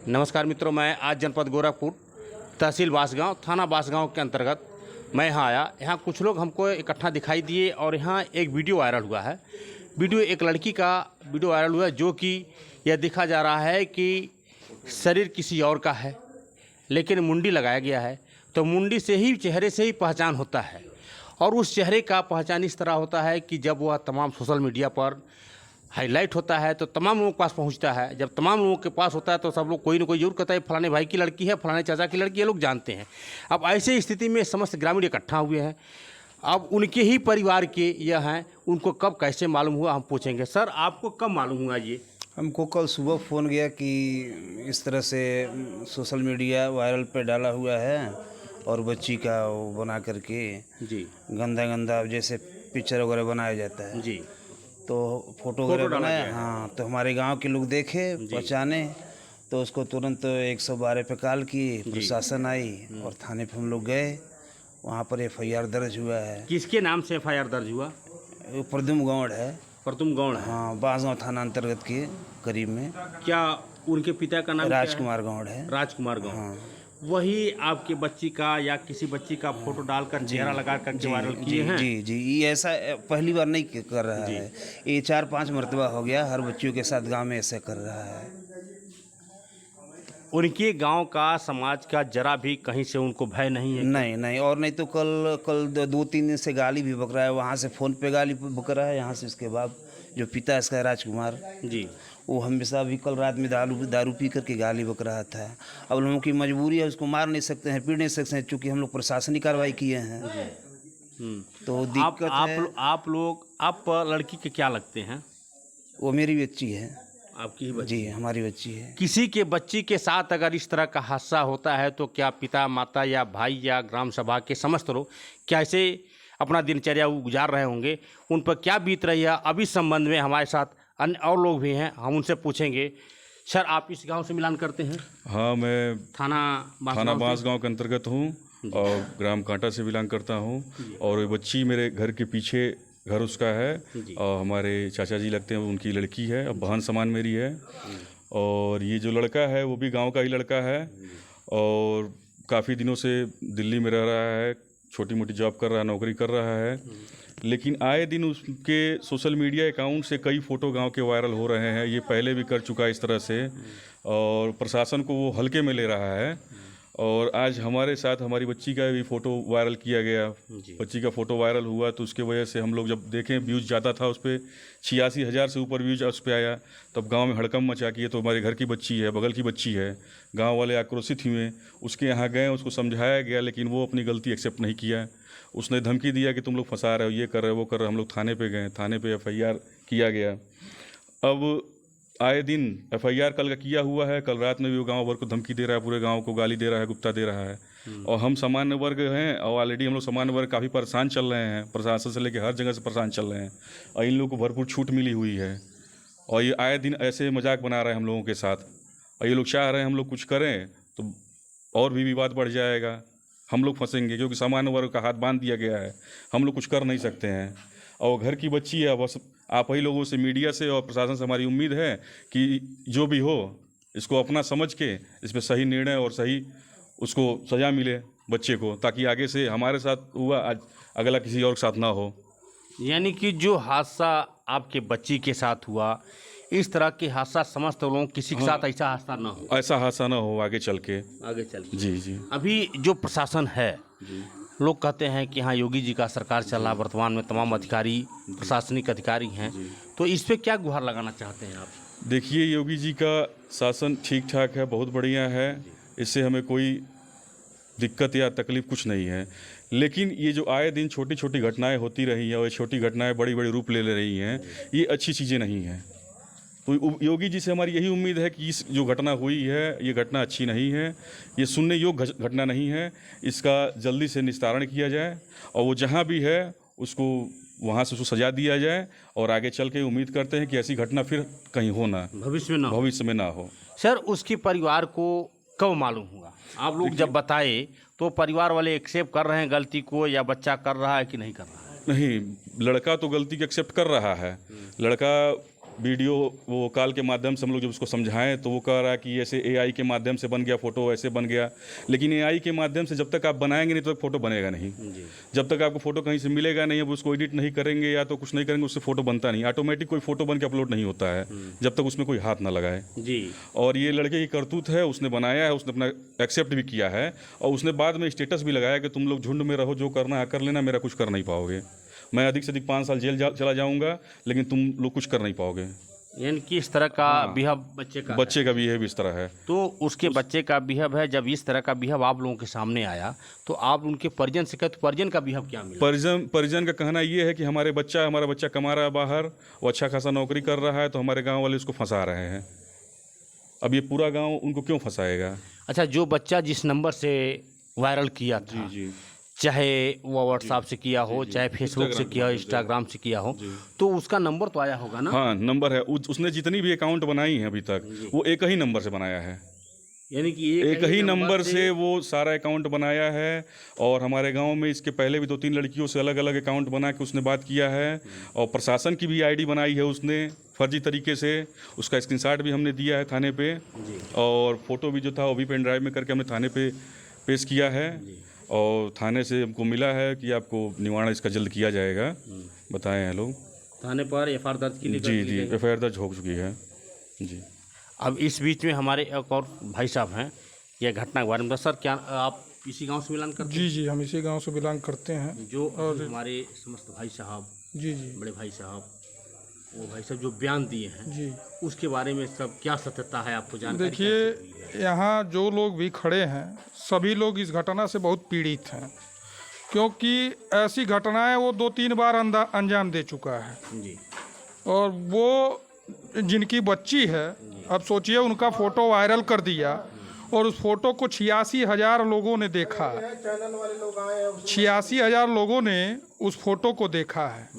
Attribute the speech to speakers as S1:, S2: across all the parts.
S1: नमस्कार मित्रों, मैं आज जनपद गोरखपुर तहसील बांसगांव थाना बांसगांव के अंतर्गत मैं यहाँ आया। यहाँ कुछ लोग हमको इकट्ठा दिखाई दिए और यहाँ एक वीडियो वायरल हुआ है। वीडियो एक लड़की का वीडियो वायरल हुआ है जो कि यह दिखा जा रहा है कि शरीर किसी और का है, लेकिन मुंडी लगाया गया है। तो मुंडी से ही, चेहरे से ही पहचान होता है और उस चेहरे का पहचान इस तरह होता है कि जब वह तमाम सोशल मीडिया पर हाईलाइट होता है तो तमाम लोगों के पास पहुंचता है। जब तमाम लोगों के पास होता है तो सब लोग कोई ना कोई जरूर कहता है फलाने भाई की लड़की है, फलाने चाचा की लड़की है, लोग जानते हैं। अब ऐसे स्थिति में समस्त ग्रामीण इकट्ठा हुए हैं। अब उनके ही परिवार के यह हैं, उनको कब कैसे मालूम हुआ हम पूछेंगे। सर, आपको कब मालूम हुआ ये?
S2: हमको कल सुबह फ़ोन गया कि इस तरह से सोशल मीडिया वायरल पे डाला हुआ है और बच्ची का वो बना करके
S1: जी
S2: गंदा गंदा जैसे पिक्चर वगैरह बनाया जाता है,
S1: जी
S2: तो फोटो वगैरह बनाया। हाँ, तो हमारे गांव के लोग देखे, पहचाने, तो उसको तुरंत 112 पे कॉल की, प्रशासन आई और थाने पे हम लोग गए। वहाँ पर FIR दर्ज हुआ है।
S1: किसके नाम से FIR दर्ज हुआ?
S2: वो प्रदुम गौड़ है।
S1: प्रतुम गौड़ है।
S2: हाँ, बांसगांव थाना अंतर्गत के करीब में।
S1: क्या उनके पिता का नाम
S2: राजकुमार गौड़ है।
S1: राजकुमार गौड़।
S2: हाँ,
S1: वही आपके बच्ची का या किसी बच्ची का फोटो डालकर चेहरा लगा कर वायरल किए हैं?
S2: जी जी, ये ऐसा पहली बार नहीं कर रहा है, ये 4-5 मरतबा हो गया। हर बच्चियों के साथ गांव में ऐसे कर रहा है।
S1: उनके गांव का, समाज का जरा भी कहीं से उनको भय नहीं है?
S2: नहीं, और नहीं तो कल 2-3 दिन से गाली भी बक रहा है। वहाँ से फ़ोन पे गाली बक रहा है, यहाँ से इसके बाद जो पिता है इसका राजकुमार
S1: जी,
S2: वो हमेशा भी कल रात में दारू पी करके गाली बक रहा था। अब लोगों की मजबूरी है, उसको मार नहीं सकते हैं, पीट नहीं सकते हैं, चूँकि हम लोग प्रशासनिक कार्रवाई किए हैं। तो दिक्कत है।
S1: आप लड़की के क्या लगते हैं?
S2: वो मेरी बच्ची है।
S1: आपकी ही बच्ची?
S2: जी, हमारी बच्ची है।
S1: किसी के बच्ची के साथ अगर इस तरह का हादसा होता है तो क्या पिता, माता या भाई या ग्राम सभा के समस्त लोग कैसे अपना दिनचर्या गुजार रहे होंगे, उन पर क्या बीत रही है? अब इस संबंध में हमारे साथ अन्य और लोग भी हैं, हम उनसे पूछेंगे। सर, आप इस गांव से मिलान करते हैं?
S3: हाँ, मैं
S1: थाना
S3: बांसगांव के अंतर्गत हूँ और ग्राम कांटा से बिलोंग करता हूँ। और ये बच्ची मेरे घर के पीछे घर उसका है और हमारे चाचा जी लगते हैं, उनकी लड़की है, अब बहन समान मेरी है। और ये जो लड़का है वो भी गांव का ही लड़का है और काफ़ी दिनों से दिल्ली में रह रहा है, छोटी मोटी जॉब कर रहा है, नौकरी कर रहा है। लेकिन आए दिन उसके सोशल मीडिया अकाउंट से कई फ़ोटो गांव के वायरल हो रहे हैं। ये पहले भी कर चुका है इस तरह से और प्रशासन को वो हल्के में ले रहा है। और आज हमारे साथ हमारी बच्ची का भी फ़ोटो वायरल किया गया। बच्ची का फ़ोटो वायरल हुआ तो उसके वजह से हम लोग जब देखें व्यूज़ ज़्यादा था, उस पर 86,000 से ऊपर व्यूज़ उस पर आया। तब गांव में हड़कंप मचा कि ये तो हमारे घर की बच्ची है, बगल की बच्ची है। गांव वाले आक्रोशित हुए, उसके यहाँ गए, उसको समझाया गया, लेकिन वो अपनी गलती एक्सेप्ट नहीं किया। उसने धमकी दिया कि तुम लोग फंसा रहे हो, ये कर रहे हो, वो कर रहे हो। हम लोग थाने पे गए, थाने पे FIR किया गया। अब आए दिन FIR कल का किया हुआ है। कल रात में भी वो गांव वर्ग को धमकी दे रहा है, पूरे गांव को गाली दे रहा है, गुप्ता दे रहा है। और हम सामान्य वर्ग हैं और ऑलरेडी हम लोग सामान्य वर्ग काफ़ी परेशान चल रहे हैं, प्रशासन से लेकर हर जगह से परेशान चल रहे हैं और इन लोगों को भरपूर छूट मिली हुई है। और ये आए दिन ऐसे मजाक बना रहे हैं हम लोगों के साथ और ये लोग चाह रहे हैं हम लोग कुछ करें तो और भी विवाद बढ़ जाएगा, हम लोग फंसेंगे, क्योंकि सामान्य वर्ग का हाथ बांध दिया गया है, हम लोग कुछ कर नहीं सकते हैं। और घर की बच्ची है, बस आप ही लोगों से, मीडिया से और प्रशासन से हमारी उम्मीद है कि जो भी हो इसको अपना समझ के इस पर सही निर्णय और सही उसको सज़ा मिले बच्चे को, ताकि आगे से हमारे साथ हुआ आज अगला किसी और के साथ ना हो।
S1: यानी कि जो हादसा आपके बच्ची के साथ हुआ, इस तरह के हादसा समस्त लोगों किसी के साथ ऐसा हादसा ना हो,
S3: ऐसा हादसा ना हो आगे चल के। जी जी।
S1: अभी जो प्रशासन है, लोग कहते हैं कि हाँ योगी जी का सरकार चल रहा है, वर्तमान में तमाम अधिकारी प्रशासनिक अधिकारी हैं, तो इस पे क्या गुहार लगाना चाहते हैं आप?
S3: देखिए, योगी जी का शासन ठीक ठाक है, बहुत बढ़िया है, इससे हमें कोई दिक्कत या तकलीफ कुछ नहीं है। लेकिन ये जो आए दिन छोटी छोटी घटनाएं होती रही हैं और ये छोटी घटनाएं बड़ी बड़ी रूप ले रही हैं, ये अच्छी चीज़ें नहीं हैं। तो योगी जी से हमारी यही उम्मीद है कि इस जो घटना हुई है ये घटना अच्छी नहीं है, ये सुनने योग्य घटना नहीं है, इसका जल्दी से निस्तारण किया जाए और वो जहाँ भी है उसको वहाँ से उसको सजा दिया जाए। और आगे चल के उम्मीद करते हैं कि ऐसी घटना फिर कहीं हो ना, भविष्य में ना हो।
S1: सर, उसके परिवार को कब मालूम हुआ? आप लोग जब बताए तो परिवार वाले एक्सेप्ट कर रहे हैं गलती को, या बच्चा कर रहा है कि नहीं कर रहा है?
S3: नहीं, लड़का तो गलती की एक्सेप्ट कर रहा है। लड़का वीडियो वो कॉल के माध्यम से हम लोग जब उसको समझाएं तो वो कह रहा है कि ऐसे एआई के माध्यम से बन गया फ़ोटो, ऐसे बन गया। लेकिन एआई के माध्यम से जब तक आप बनाएंगे नहीं तो फ़ोटो बनेगा नहीं। जब तक आपको फ़ोटो कहीं से मिलेगा नहीं, अब उसको एडिट नहीं करेंगे या तो कुछ नहीं करेंगे, उससे फ़ोटो बनता नहीं। ऑटोमेटिक कोई फ़ोटो बन के अपलोड नहीं होता है जब तक उसमें कोई हाथ ना लगाए
S1: जी।
S3: और ये लड़के की करतूत है, उसने बनाया है, उसने अपना एक्सेप्ट भी किया है और उसने बाद में स्टेटस भी लगाया कि तुम लोग झुंड में रहो, जो करना है कर लेना, मेरा कुछ कर नहीं पाओगे। मैं अधिक से अधिक 5 साल जेल चला जाऊंगा, लेकिन तुम लोग कुछ कर नहीं पाओगे।
S1: यानी कि इस तरह का बिहेव बच्चे का
S3: बिहेव इस तरह है।
S1: तो उसके बच्चे का बिहेव है। जब इस तरह का बिहेव आप लोगों के सामने आया तो आप उनके परिजन से कहते, परिजन का बिहेव क्या मिला?
S3: परिजन का कहना ये है कि हमारा बच्चा कमा रहा है बाहर, वो अच्छा खासा नौकरी कर रहा है, तो हमारे गाँव वाले उसको फंसा रहे हैं। अब ये पूरा गाँव उनको क्यों फंसाएगा?
S1: अच्छा, जो बच्चा जिस नंबर से वायरल किया था,
S3: जी।
S1: चाहे वो व्हाट्सएप से किया हो, चाहे फेसबुक से किया हो, इंस्टाग्राम से किया हो, तो उसका नंबर तो आया होगा ना?
S3: हाँ, नंबर है। उसने जितनी भी अकाउंट बनाई है अभी तक, वो एक ही नंबर से बनाया है।
S1: यानी कि
S3: एक ही नंबर से वो सारा अकाउंट बनाया है। और हमारे गांव में इसके पहले भी 2-3 लड़कियों से अलग अलग अकाउंट बना के उसने बात किया है। और प्रशासन की भी आईडी बनाई है उसने फर्जी तरीके से। उसका स्क्रीनशॉट भी हमने दिया है थाने पे, और फोटो भी जो था वो भी पेन ड्राइव में करके हमने थाने पे पेश किया है। और थाने से हमको मिला है कि आपको निवारण इसका जल्द किया जाएगा। बताए हैं लोग
S1: थाने पर एफआईआर दर्ज की?
S3: जी, एफआईआर दर्ज हो चुकी है जी।
S1: अब इस बीच में हमारे एक और भाई साहब हैं, यह घटना के बारे में सर, क्या आप इसी गांव से बिलोंग करते हैं?
S4: जी, हम इसी गांव से बिलोंग करते हैं।
S1: जो हमारे समस्त भाई साहब,
S4: जी,
S1: बड़े भाई साहब, वो भाई साहब जो बयान दिए हैं
S4: जी,
S1: उसके बारे में सब क्या सत्यता है, आपको जानकारी?
S4: देखिए, यहाँ जो लोग भी खड़े हैं सभी लोग इस घटना से बहुत पीड़ित हैं, क्योंकि ऐसी घटनाएं वो 2-3 बार अंजाम दे चुका है।
S1: जी।
S4: और वो जिनकी बच्ची है, अब सोचिए उनका फ़ोटो वायरल कर दिया और उस फोटो को 86,000 लोगों ने देखा। 86,000 लोगों ने उस फोटो को देखा है।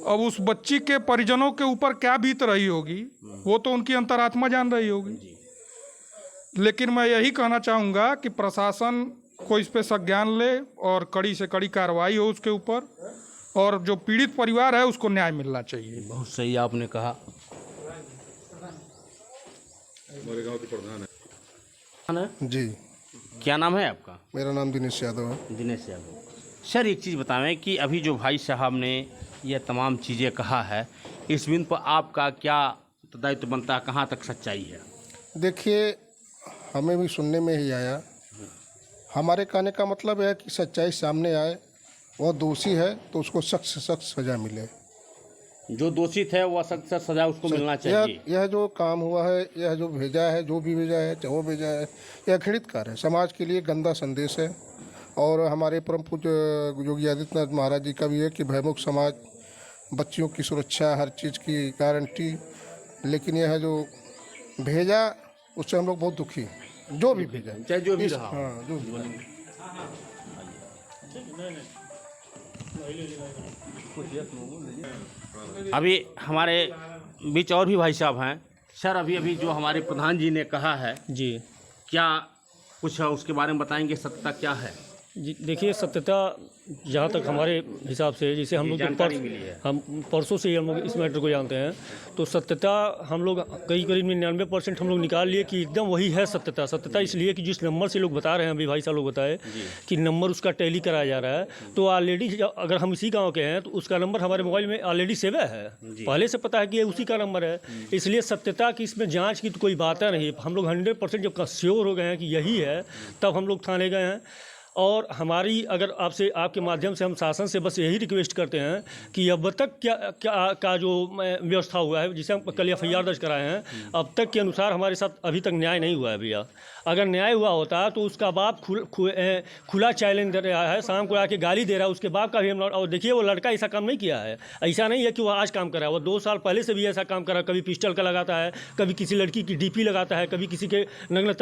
S4: अब उस बच्ची के परिजनों के ऊपर क्या बीत रही होगी वो तो उनकी अंतरात्मा जान रही होगी। लेकिन मैं यही कहना चाहूँगा कि प्रशासन को इस पे संज्ञान ले और कड़ी से कड़ी कार्रवाई हो उसके ऊपर, और जो पीड़ित परिवार है उसको न्याय मिलना चाहिए।
S1: बहुत सही आपने कहा।
S3: हमारे गांव के प्रधान
S1: है
S5: जी।
S1: क्या नाम है आपका?
S5: मेरा नाम दिनेश यादव है।
S1: दिनेश यादव। सर, एक चीज़ बताएं कि अभी जो भाई साहब ने यह तमाम चीज़ें कहा है, इस बिंदु पर आपका क्या दायित्व बनता है, कहाँ तक सच्चाई है?
S5: देखिए, हमें भी सुनने में ही आया। हमारे कहने का मतलब है कि सच्चाई सामने आए, वह दोषी है तो उसको सख्त से सख्त सज़ा मिले।
S1: जो दोषित है वह सख्त से सज़ा उसको मिलना चाहिए।
S5: यह जो काम हुआ है, यह जो भेजा है, जो भी भेजा है, चाहे वो भेजा है, यह घृणित कार्य है, समाज के लिए गंदा संदेश है। और हमारे परम पूज्य योगी आदित्यनाथ महाराज जी का भी है कि भयमुक्त समाज, बच्चियों की सुरक्षा, हर चीज़ की गारंटी। लेकिन यह जो भेजा उससे हम लोग बहुत दुखी हैं, जो भी भेजा,
S1: चाहे जो भी रहा।
S5: हाँ, जो भी।
S1: अभी हमारे बीच और भी भाई साहब हैं। सर, अभी जो हमारे प्रधान जी ने कहा है
S6: जी,
S1: क्या कुछ उसके बारे में बताएंगे, सत्यता क्या है?
S6: जी देखिए, सत्यता जहाँ तक हमारे हिसाब से, जैसे हम लोग
S1: जानकारी मिली है,
S6: हम परसों से ही हम लोग इस मैटर को जानते हैं, तो सत्यता हम लोग करीब 99% हम लोग निकाल लिए कि एकदम वही है सत्यता। सत्यता इसलिए कि जिस नंबर से लोग बता रहे हैं, अभी भाई साहब लोग बताए कि नंबर उसका टैली कराया जा रहा है, तो ऑलरेडी अगर हम इसी गाँव के हैं तो उसका नंबर हमारे मोबाइल में ऑलरेडी सेव है, पहले से पता है कि ये उसी का नंबर है। इसलिए सत्यता की इसमें जाँच की तो कोई बात नहीं। हम लोग 100% जब श्योर हो गए हैं कि यही है, तब हम लोग थाने गए हैं। और हमारी, अगर आपसे, आपके माध्यम से हम शासन से बस यही रिक्वेस्ट करते हैं कि अब तक क्या जो व्यवस्था हुआ है, जिसे हम कल एफआईआर दर्ज कराए हैं, अब तक के अनुसार हमारे साथ अभी तक न्याय नहीं हुआ है भैया। अगर न्याय हुआ होता तो उसका बाप खुला चैलेंज दे रहा है, शाम को आके गाली दे रहा है, उसके बाप का भी हम। और देखिए, वो लड़का ऐसा काम नहीं किया है, ऐसा नहीं है कि वो आज काम कर रहा है, वो 2 साल पहले से भी ऐसा काम कर रहा है। कभी पिस्टल का लगाता है, कभी किसी लड़की की डीपी लगाता है, कभी किसी के नग्न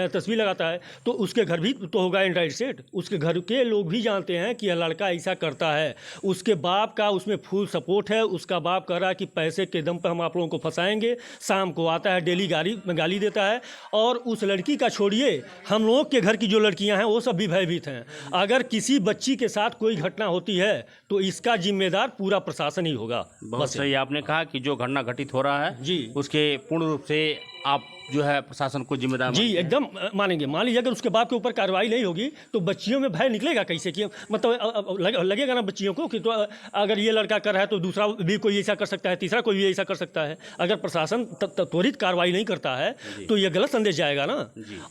S6: तस्वीर लगाता है, तो उसके घर भी तो होगा एंड्रॉइड सेट। 100% उसके घर के लोग भी जानते हैं कि यह लड़का ऐसा करता है। उसके बाप का उसमें फुल सपोर्ट है। उसका बाप कह रहा है कि पैसे के दम पर हम आप लोगों को फंसाएंगे। शाम को आता है, डेली गाली देता है। और उस लड़की का छोड़िए, हम लोगों के घर की जो लड़कियां हैं वो सब भी भयभीत हैं। अगर किसी बच्ची के साथ कोई घटना होती है तो इसका जिम्मेदार पूरा प्रशासन ही होगा।
S1: बहुत सही आपने कहा कि जो घटना घटित हो रहा है
S6: जी,
S1: उसके पूर्ण रूप से आप जो है प्रशासन को जिम्मेदार
S6: जी एकदम मानेंगे। मान लीजिए अगर उसके बाप के ऊपर कार्रवाई नहीं होगी तो बच्चियों में भय निकलेगा कैसे कि मतलब लगेगा ना बच्चियों को कि तो अगर ये लड़का कर रहा है तो दूसरा भी कोई ऐसा कर सकता है, तीसरा कोई भी ऐसा कर सकता है। अगर प्रशासन त्वरित कार्रवाई नहीं करता है तो ये गलत संदेश जाएगा ना।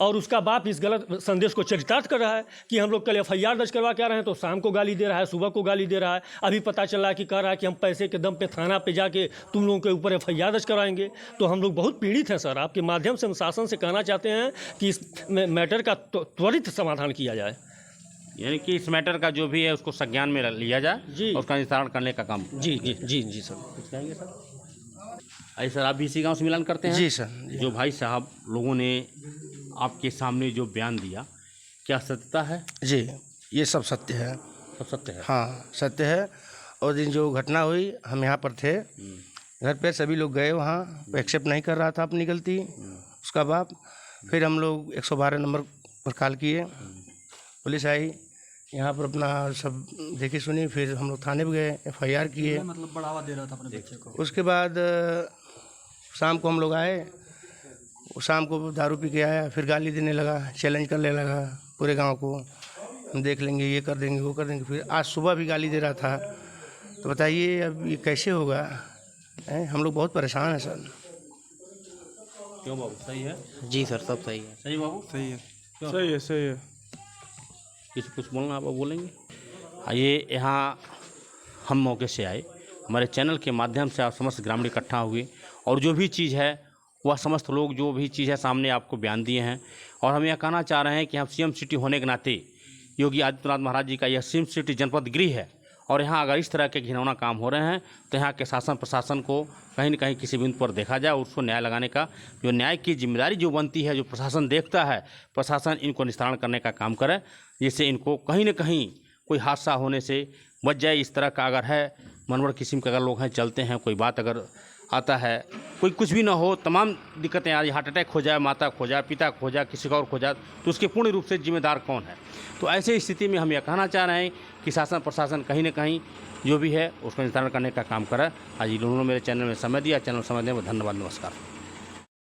S6: और उसका बाप इस गलत संदेश को चरितार्थ कर रहा है कि हम लोग कल FIR दर्ज करवा के आ रहे हैं तो शाम को गाली दे रहा है, सुबह को गाली दे रहा है। अभी पता चल रहा है कि कह रहा है कि हम पैसे के दम पे थाना पे जाके तुम लोगों के ऊपर FIR दर्ज कराएंगे। तो हम लोग बहुत पीड़ित हैं सर। आपके माध्यम से हम शासन से कहना चाहते हैं कि इस मैटर का त्वरित समाधान किया जाए।
S1: यानी कि इस मैटर का जो भी है उसको संज्ञान में लिया जाए
S6: जी,
S1: और उसका निस्तारण करने का काम।
S6: जी जी जी जी सर।
S1: कुछ कहेंगे सर? अरे सर, आप भी इसी गांव से मिलन करते हैं?
S7: जी सर।
S1: जो भाई साहब लोगों ने आपके सामने जो बयान दिया, क्या सत्यता है?
S7: जी, ये सब सत्य है।
S1: सब सत्य है?
S7: हाँ, सत्य है। और दिन जो घटना हुई हम यहाँ पर थे, घर पे सभी लोग गए, वहाँ एक्सेप्ट नहीं कर रहा था अपनी गलती उसका बाप। फिर हम लोग 112 नंबर पर कॉल किए, पुलिस आई, यहाँ पर अपना सब देखी सुनी। फिर हम लोग थाने पे गए, FIR किए।
S8: मतलब बढ़ावा दे रहा था अपने बच्चे को।
S7: उसके बाद शाम को हम लोग आए, वो शाम को दारू पी के आया, फिर गाली देने लगा, चैलेंज करने लगा पूरे गांव को, हम देख लेंगे, ये कर देंगे, वो कर देंगे। फिर आज सुबह भी गाली दे रहा था। तो बताइए अब ये कैसे होगा? हम लोग बहुत परेशान हैं सर।
S1: क्यों बाबू, सही है?
S8: जी सर, सब सही है।
S1: सही बाबू?
S4: सही है,
S1: क्यों?
S4: सही है, सही है।
S1: किसी कुछ बोलना आप बोलेंगे? आइए, यहाँ हम मौके से आए, हमारे चैनल के माध्यम से आप समस्त ग्रामीण इकट्ठा हुए और जो भी चीज़ है वह समस्त लोग जो भी चीज़ है सामने आपको बयान दिए हैं। और हम यह कहना चाह रहे हैं कि हम CM सिटी होने के नाते योगी आदित्यनाथ महाराज जी का यह CM सिटी जनपद गृह है। और यहाँ अगर इस तरह के घिनौना काम हो रहे हैं तो यहाँ के शासन प्रशासन को कहीं न कहीं किसी बिंदु पर देखा जाए और उसको न्याय लगाने का जो न्याय की जिम्मेदारी जो बनती है, जो प्रशासन देखता है, प्रशासन इनको निस्तारण करने का काम करे, जिससे इनको कहीं न कहीं कोई हादसा होने से बच जाए। इस तरह का अगर है मनोवर किस्म के अगर लोग हैं, चलते हैं, कोई बात अगर आता है, कोई कुछ भी ना हो, तमाम दिक्कतें आ रही, हार्ट अटैक हो जाए, माता खो जाए, पिता खो जाए, किसी का और खो जाए, तो उसके पूर्ण रूप से जिम्मेदार कौन है? तो ऐसे स्थिति में हम यह कहना चाह रहे हैं कि शासन प्रशासन कहीं न कहीं जो भी है उसको निस्तारण करने का काम करे। आज इन लोगों ने मेरे चैनल में समय दिया। चैनल समय देने में धन्यवाद, नमस्कार।